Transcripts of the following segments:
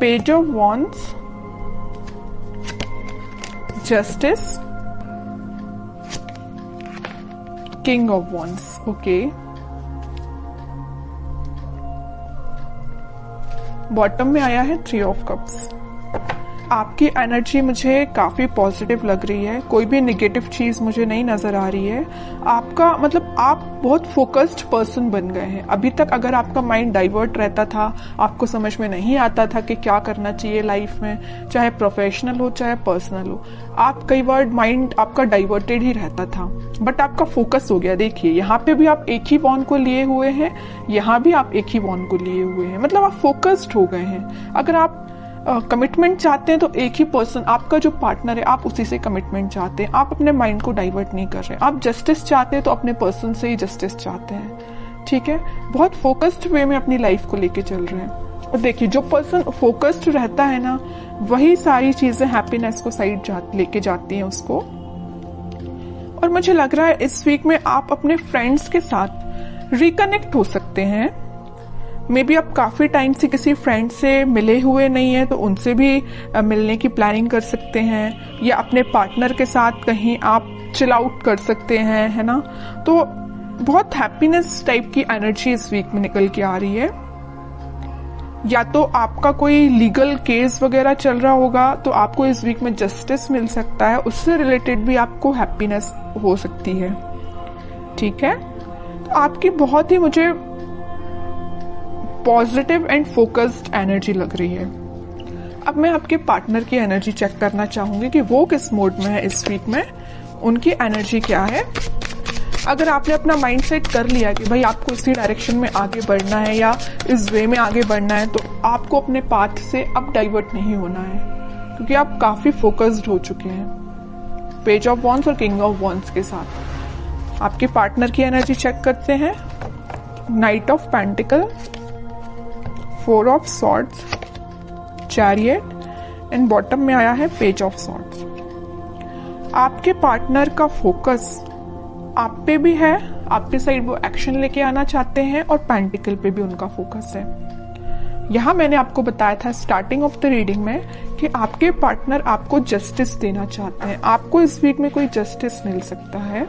Page of wands, justice, king of wands. Okay, bottom में आया है थ्री ऑफ कप्स। आपकी एनर्जी मुझे काफी पॉजिटिव लग रही है, कोई भी नेगेटिव चीज मुझे नहीं नजर आ रही है। आपका मतलब आप बहुत फोकस्ड पर्सन बन गए हैं। अभी तक अगर आपका माइंड डाइवर्ट रहता था, आपको समझ में नहीं आता था कि क्या करना चाहिए लाइफ में, चाहे प्रोफेशनल हो चाहे पर्सनल हो, आप कई बार माइंड आपका डाइवर्टेड ही रहता था, बट आपका फोकस हो गया। देखिए यहाँ पे भी आप एक ही वॉन्ड को लिए हुए हैं, यहाँ भी आप एक ही वॉन्ड को लिए हुए हैं, मतलब आप फोकस्ड हो गए हैं। अगर आप कमिटमेंट चाहते हैं तो एक ही पर्सन, आपका जो पार्टनर है, आप उसी से कमिटमेंट चाहते हैं, आप अपने माइंड को डाइवर्ट नहीं कर रहे। आप जस्टिस चाहते हैं तो अपने पर्सन से ही जस्टिस चाहते हैं, ठीक है। बहुत फोकस्ड वे में अपनी लाइफ को लेके चल रहे हैं। और देखिए जो पर्सन फोकस्ड रहता है ना, वही सारी चीजें हैप्पीनेस को साइड लेके जाती हैं उसको। और मुझे लग रहा है इस वीक में आप अपने फ्रेंड्स के साथ रिकनेक्ट हो सकते हैं। मे बी आप काफी टाइम से किसी फ्रेंड से मिले हुए नहीं है, तो उनसे भी मिलने की प्लानिंग कर सकते हैं, या अपने पार्टनर के साथ कहीं आप चिल आउट कर सकते हैं, है ना। तो बहुत हैप्पीनेस टाइप की एनर्जी इस वीक में निकल के आ रही है। या तो आपका कोई लीगल केस वगैरह चल रहा होगा, तो आपको इस वीक में जस्टिस मिल सकता है, उससे रिलेटेड भी आपको हैप्पीनेस हो सकती है, ठीक है। तो आपकी बहुत ही मुझे पॉजिटिव एंड फोकस्ड एनर्जी लग रही है। अब मैं आपके पार्टनर की एनर्जी चेक करना चाहूंगी कि वो किस मोड में है इस वीक में, उनकी एनर्जी क्या है। अगर आपने अपना माइंड सेट कर लिया कि भाई आपको इसी डायरेक्शन में आगे बढ़ना है या इस वे में आगे बढ़ना है, तो आपको अपने पाथ से अब डाइवर्ट नहीं होना है, क्योंकि आप काफी फोकस्ड हो चुके हैं पेज ऑफ वॉन्ड्स और किंग ऑफ वॉन्ड्स के साथ। आपके पार्टनर की एनर्जी चेक करते हैं। Night of pentacle, four of swords, chariot and bottom में आया है पेज ऑफ सॉर्ड्स। आपके पार्टनर का फोकस आप पे भी है, आपके साइड वो एक्शन लेके आना चाहते हैं, और पेंटिकल पे भी उनका फोकस है। यहां मैंने आपको बताया था स्टार्टिंग ऑफ द रीडिंग में कि आपके पार्टनर आपको जस्टिस देना चाहते हैं। आपको इस वीक में कोई जस्टिस मिल सकता है,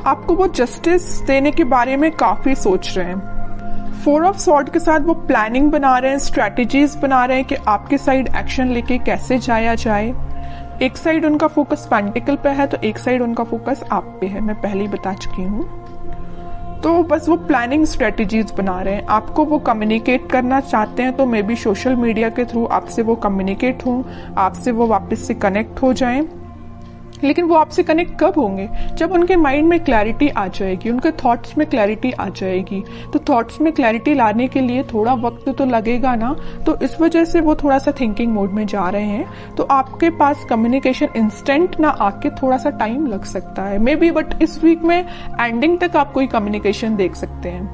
आपको वो जस्टिस देने के बारे में काफी सोच रहे हैं। फोर ऑफ सॉर्ड के साथ वो प्लानिंग बना रहे हैं, स्ट्रैटेजीज बना रहे हैं कि आपके साइड एक्शन लेके कैसे जाया जाए। एक साइड उनका फोकस पेंटिकल पे है, तो एक साइड उनका फोकस आप पे है, मैं पहले ही बता चुकी हूँ। तो बस वो प्लानिंग स्ट्रेटेजीज बना रहे हैं। आपको वो कम्युनिकेट करना चाहते हैं, तो मे बी सोशल मीडिया के थ्रू आपसे वो कम्युनिकेट हों, आपसे वो वापस से कनेक्ट हो जाएं। लेकिन वो आपसे कनेक्ट कब होंगे? जब उनके माइंड में क्लैरिटी आ जाएगी, उनके थॉट्स में क्लैरिटी आ जाएगी। तो थॉट्स में क्लैरिटी लाने के लिए थोड़ा वक्त तो लगेगा ना, तो इस वजह से वो थोड़ा सा थिंकिंग मोड में जा रहे हैं। तो आपके पास कम्युनिकेशन इंस्टेंट ना आके थोड़ा सा टाइम लग सकता है मे बी, बट इस वीक में एंडिंग तक आप कोई कम्युनिकेशन देख सकते हैं।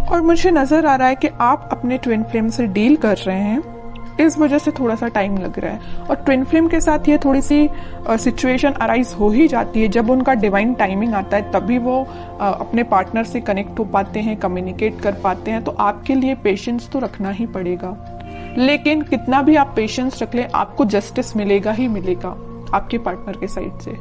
और मुझे नजर आ रहा है कि आप अपने ट्विन फ्लेम से डील कर रहे हैं, इस वजह से थोड़ा सा टाइम लग रहा है। और ट्विन फ्लेम के साथ ये थोड़ी सी सिचुएशन अराइज हो ही जाती है। जब उनका डिवाइन टाइमिंग आता है तभी वो अपने पार्टनर से कनेक्ट हो पाते हैं, कम्युनिकेट कर पाते हैं। तो आपके लिए पेशेंस तो रखना ही पड़ेगा, लेकिन कितना भी आप पेशेंस रख लें, आपको जस्टिस मिलेगा ही मिलेगा आपके पार्टनर के साइड से,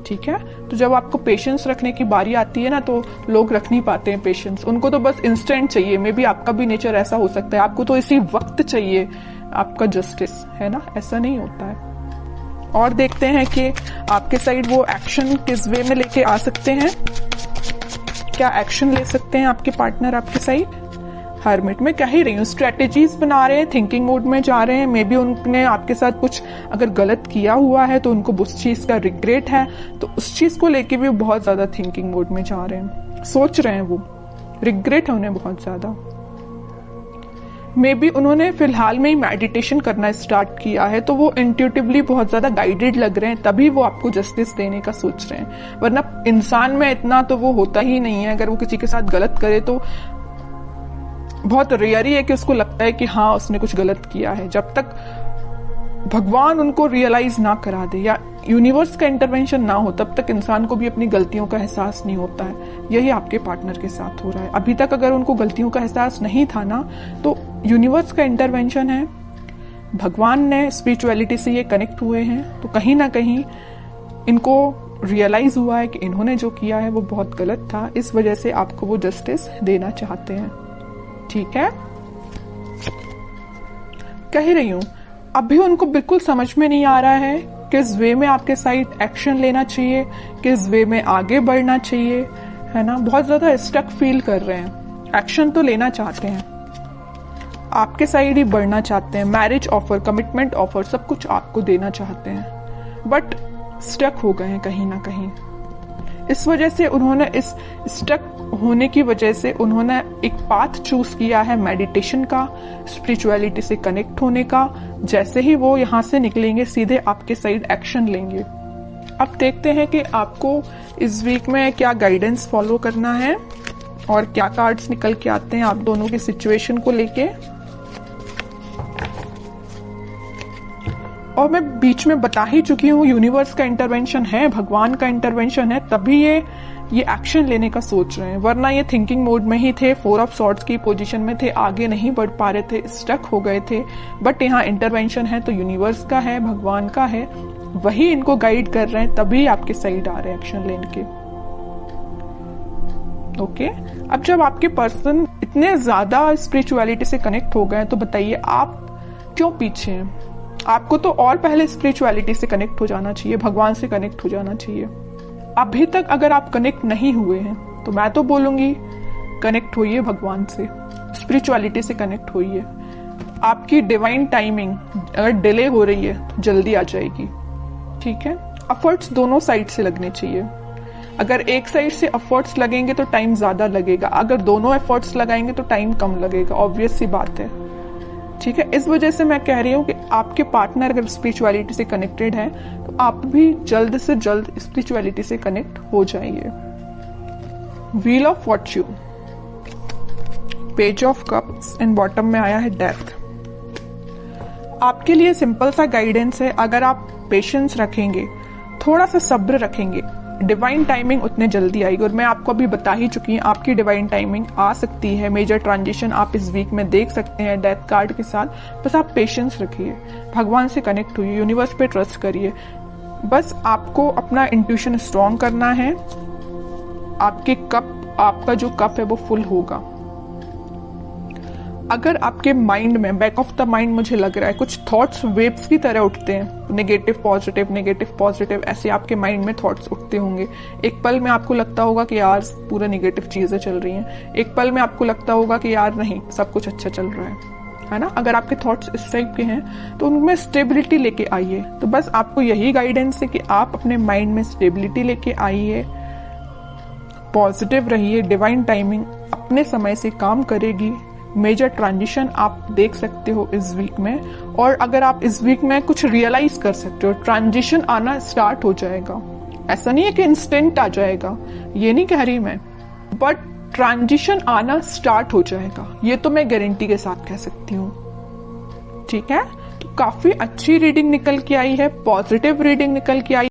ठीक है। तो जब आपको पेशेंस रखने की बारी आती है ना, तो लोग रख नहीं पाते हैं पेशेंस, उनको तो बस इंस्टेंट चाहिए। मे बी आपका भी नेचर ऐसा हो सकता है, आपको तो इसी वक्त चाहिए आपका जस्टिस, है ना, ऐसा नहीं होता है। और देखते हैं कि आपके साइड वो एक्शन किस वे में लेके आ सकते हैं, क्या एक्शन ले सकते हैं आपके पार्टनर आपके साइड। हर्मिट में कह ही रही हूँ, स्ट्रेटेजीज बना रहे हैं, थिंकिंग मोड में जा रहे हैं। मे बी उनने आपके साथ कुछ अगर गलत किया हुआ है तो उनको उस चीज का रिग्रेट है, तो उस चीज को लेके भी बहुत ज्यादा थिंकिंग मोड में जा रहे हैं, सोच रहे हैं, वो रिग्रेट है उन्हें बहुत ज्यादा। मे बी उन्होंने फिलहाल में ही मेडिटेशन करना स्टार्ट किया है, तो वो इंट्यूटिवली बहुत ज्यादा गाइडेड लग रहे हैं, तभी वो आपको जस्टिस देने का सोच रहे हैं। वरना इंसान में इतना तो वो होता ही नहीं है। अगर वो किसी के साथ गलत करे तो बहुत रेयर ही है कि उसको लगता है कि हाँ उसने कुछ गलत किया है। जब तक भगवान उनको रियलाइज ना करा दे या यूनिवर्स का इंटरवेंशन ना हो, तब तक इंसान को भी अपनी गलतियों का एहसास नहीं होता है। यही आपके पार्टनर के साथ हो रहा है। अभी तक अगर उनको गलतियों का एहसास नहीं था ना, तो यूनिवर्स का इंटरवेंशन है, भगवान ने स्पिरिचुअलिटी से ये कनेक्ट हुए हैं, तो कहीं ना कहीं इनको रियलाइज हुआ है कि इन्होंने जो किया है वो बहुत गलत था, इस वजह से आपको वो जस्टिस देना चाहते हैं। ठीक है, कह रही हूं अभी उनको बिल्कुल समझ में नहीं आ रहा है किस वे में आपके साइड एक्शन लेना चाहिए, किस वे में आगे बढ़ना चाहिए, है ना। बहुत ज्यादा स्टक फील कर रहे हैं, एक्शन तो लेना चाहते हैं, आपके साइड ही बढ़ना चाहते हैं, मैरिज ऑफर, कमिटमेंट ऑफर, सब कुछ आपको देना चाहते हैं, बट स्टक हो गए हैं कहीं ना कहीं। इस वजह से उन्होंने, इस स्टक होने की वजह से उन्होंने एक पाथ चूज किया है मेडिटेशन का, स्पिरिचुअलिटी से कनेक्ट होने का। जैसे ही वो यहाँ से निकलेंगे सीधे आपके साइड एक्शन लेंगे। अब देखते हैं कि आपको इस वीक में क्या गाइडेंस फॉलो करना है और क्या कार्ड्स निकल के आते हैं आप दोनों की सिचुएशन को लेके। और मैं बीच में बता ही चुकी हूँ, यूनिवर्स का इंटरवेंशन है, भगवान का इंटरवेंशन है, तभी ये एक्शन लेने का सोच रहे हैं, वरना ये थिंकिंग मोड में ही थे, 4 ऑफ सॉर्ड्स की पोजीशन में थे, आगे नहीं बढ़ पा रहे थे, स्टक हो गए थे। बट यहाँ इंटरवेंशन है तो यूनिवर्स का है, भगवान का है, वही इनको गाइड कर रहे हैं, तभी आपके साइड आ रहे हैं एक्शन लेने के। ओके, अब जब आपके पर्सन इतने ज्यादा स्पिरिचुअलिटी से कनेक्ट हो गए तो बताइए आप क्यों पीछे हैं? आपको तो और पहले स्पिरिचुअलिटी से कनेक्ट हो जाना चाहिए, भगवान से कनेक्ट हो जाना चाहिए। अभी तक अगर आप कनेक्ट नहीं हुए हैं तो मैं तो बोलूंगी कनेक्ट होइए भगवान से, स्पिरिचुअलिटी से कनेक्ट होइए। आपकी डिवाइन टाइमिंग अगर डिले हो रही है तो जल्दी आ जाएगी। ठीक है, एफर्ट्स दोनों साइड से लगने चाहिए। अगर एक साइड से एफर्ट्स लगेंगे तो टाइम ज्यादा लगेगा, अगर दोनों एफर्ट्स लगाएंगे तो टाइम कम लगेगा, ऑब्वियस सी बात है। ठीक है, इस वजह से मैं कह रही हूँ कि आपके पार्टनर अगर स्पिरिचुअलिटी से कनेक्टेड है तो आप भी जल्द से जल्द स्पिरिचुअलिटी से कनेक्ट हो जाइए। Wheel of Fortune, page of cups and bottom में आया है डेथ। आपके लिए सिंपल सा गाइडेंस है, अगर आप पेशेंस रखेंगे, थोड़ा सा सब्र रखेंगे, डिवाइन टाइमिंग उतने जल्दी आएगी। और मैं आपको अभी बता ही चुकी हूँ आपकी डिवाइन टाइमिंग आ सकती है, मेजर ट्रांजिशन आप इस वीक में देख सकते हैं डेथ कार्ड के साथ। बस आप पेशेंस रखिए, भगवान से कनेक्ट हुइए, यूनिवर्स पे ट्रस्ट करिए। बस आपको अपना इंट्यूशन स्ट्रॉन्ग करना है, आपका जो कप है वो फुल होगा। अगर आपके माइंड में, बैक ऑफ द माइंड मुझे लग रहा है कुछ थॉट्स वेव्स की तरह उठते हैं, नेगेटिव पॉजिटिव ऐसे आपके माइंड में थॉट्स उठते होंगे। एक पल में आपको लगता होगा कि यार पूरा नेगेटिव चीजें चल रही हैं, एक पल में आपको लगता होगा कि यार नहीं सब कुछ अच्छा चल रहा है ना। अगर आपके थॉट्स इस टाइप के हैं तो उनमें स्टेबिलिटी लेके आइए। तो बस आपको यही गाइडेंस है कि आप अपने माइंड में स्टेबिलिटी लेके आइए, पॉजिटिव रहिए, डिवाइन टाइमिंग अपने समय से काम करेगी। मेजर ट्रांजिशन आप देख सकते हो इस वीक में, और अगर आप इस वीक में कुछ रियलाइज कर सकते हो, ट्रांजिशन आना स्टार्ट हो जाएगा। ऐसा नहीं है कि इंस्टेंट आ जाएगा, ये नहीं कह रही मैं, बट ट्रांजिशन आना स्टार्ट हो जाएगा, ये तो मैं गारंटी के साथ कह सकती हूँ। ठीक है, तो काफी अच्छी रीडिंग निकल के आई है, पॉजिटिव रीडिंग निकल के आई।